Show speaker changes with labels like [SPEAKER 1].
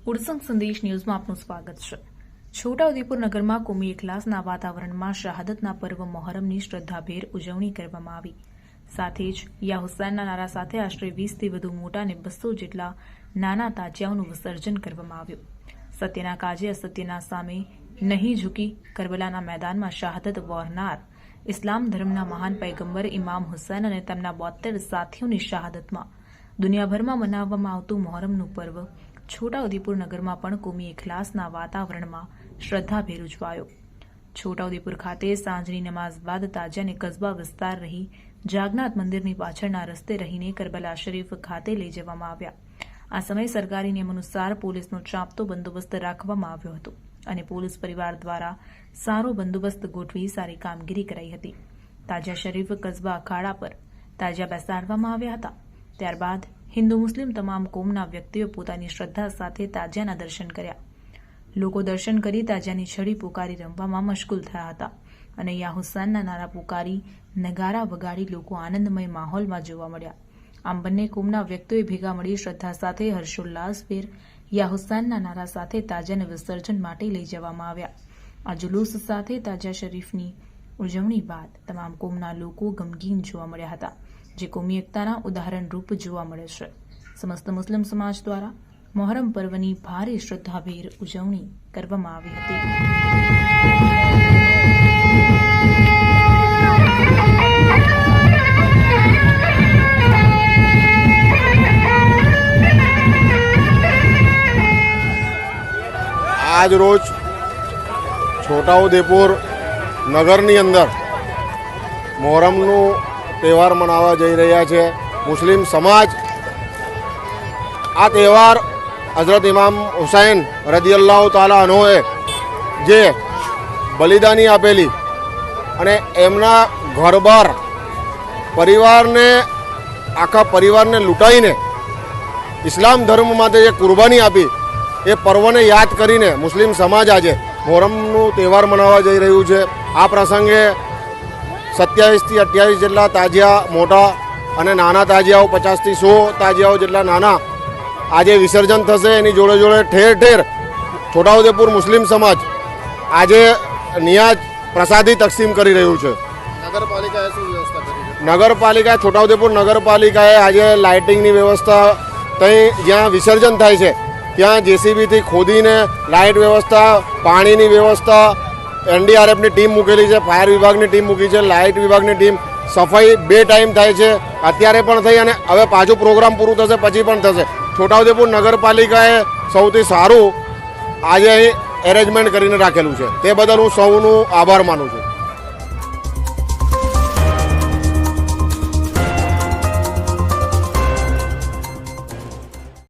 [SPEAKER 1] ઉત્સંગ સંદેશ ન્યૂઝમાં આપનું સ્વાગત છે। છોટાઉદેપુર નગરમાં કોમી એકલાસના વાતાવરણમાં શહાદતના પર્વ મોહરમની શ્રદ્ધાભેર ઉજવણી કરવામાં આવી। સાથે જ યા હુસૈનના નારા સાથે આશરે 20થી વધુ મોટા અને 200 જેટલા નાના તાજિયાઓનું વિસર્જન કરવામાં આવ્યું। સત્યના કાજે અસત્યના સામે નહીં ઝૂકી કરબલાના મેદાનમાં શહાદત વહોરનાર ઇસ્લામ ધર્મના મહાન પૈગંબર ઇમામ હુસૈન અને તેમના 72 સાથીઓની શહાદતમાં દુનિયાભરમાં મનાવવામાં આવતું મોહરમનું પર્વ છોટાઉદેપુર નગરમાં પણ કોમી ઇખલાસના વાતાવરણમાં શ્રદ્ધાભેર ઉજવાયો। છોટાઉદેપુર ખાતે સાંજની નમાઝ બાદ તાજિયાને કસ્બા વિસ્તાર રહી જાગનાથ મંદિરની પાછળના રસ્તે રહીને કરબલા શરીફ ખાતે લઈ જવામાં આવ્યા। આ સમયે સરકારી નિયમ અનુસાર પોલીસનો ચાંપતો બંદોબસ્ત રાખવામાં આવ્યો હતો અને પોલીસ પરિવાર દ્વારા સારો બંદોબસ્ત ગોઠવી સારી કામગીરી કરાઈ હતી। તાજિયા શરીફ કસ્બા અખાડા પર તાજિયા બેસાડવામાં આવ્યા હતા। ત્યારબાદ હિન્દુ મુસ્લિમ તમામ કોમના વ્યક્તિઓ પોતાની શ્રદ્ધા સાથે તાજિયાના દર્શન કર્યા। લોકો દર્શન કરી તાજિયાની છડી પુકારી રમવામાં મશગુલ થયા હતા અને યા હુસૈનના નારા પુકારી નગારા વગાડી લોકો આનંદમય માહોલમાં જોવા મળ્યા। આમ બંને કોમના વ્યક્તિઓએ ભેગા મળી શ્રદ્ધા સાથે હર્ષોલ્લાસભેર યા હુસૈનના નારા સાથે તાજિયાને વિસર્જન માટે લઈ જવામાં આવ્યા। આ જુલુસ સાથે તાજિયા શરીફની ઉજવણી બાદ તમામ કોમના લોકો ગમગીન જોવા મળ્યા હતા, જે કોમી એકતાના ઉદાહરણ રૂપ જોવા મળે છે। સમસ્ત મુસ્લિમ સમાજ દ્વારા મોહરમ પર્વની ભારે શ્રદ્ધાભેર ઉજવણી કરવામાં આવી હતી।
[SPEAKER 2] આજ રોજ છોટાઉદેપુર નગરની અંદર મોહરમનું તહેવાર મનાવવા જઈ રહ્યા છે મુસ્લિમ સમાજ। આ તહેવાર હઝરત ઇમામ હુસૈન રદિયલ્લાહુ તાલા અન્હોએ જે બલિદાની આપેલી અને એમના ઘરબાર પરિવારને આખા પરિવારને લૂંટાઈને ઇસ્લામ ધર્મ માટે જે કુરબાની આપી એ પર્વને યાદ કરીને મુસ્લિમ સમાજ આજે મોહરમનું તહેવાર મનાવવા જઈ રહ્યું છે। આ પ્રસંગે 27થી 28 જેટલા તાજિયા મોટા અને નાના તાજિયાઓ 50થી 100 તાજિયાઓ જેટલા નાના આજે વિસર્જન થશે। એની જોડે જોડે ઠેર ઠેર છોટાઉદેપુર મુસ્લિમ સમાજ આજે નિયાજ પ્રસાદી તકસીમ કરી રહ્યું છે।
[SPEAKER 3] નગરપાલિકાએ શું વ્યવસ્થા કરી છે?
[SPEAKER 2] નગરપાલિકા છોટાઉદેપુર નગરપાલિકાએ આજે લાઇટિંગની વ્યવસ્થા ત્યાં જ્યાં વિસર્જન થાય છે ત્યાં જેસીબીથી ખોદીને લાઇટ વ્યવસ્થા, પાણીની વ્યવસ્થા, એનડીઆરએફની ટીમ મૂકેલી છે, ફાયર વિભાગની ટીમ મૂકી છે, લાઇટ વિભાગની ટીમ, સફાઈ 2 ટાઈમ થાય છે, અત્યારે પણ થઈ અને હવે પાછું પ્રોગ્રામ પૂરું થશે પછી પણ થશે। છોટાઉદેપુર નગરપાલિકાએ સૌથી સારું આજે અહીં એરેન્જમેન્ટ કરીને રાખેલું છે, તે બદલ હું સૌનું આભાર માનું છું।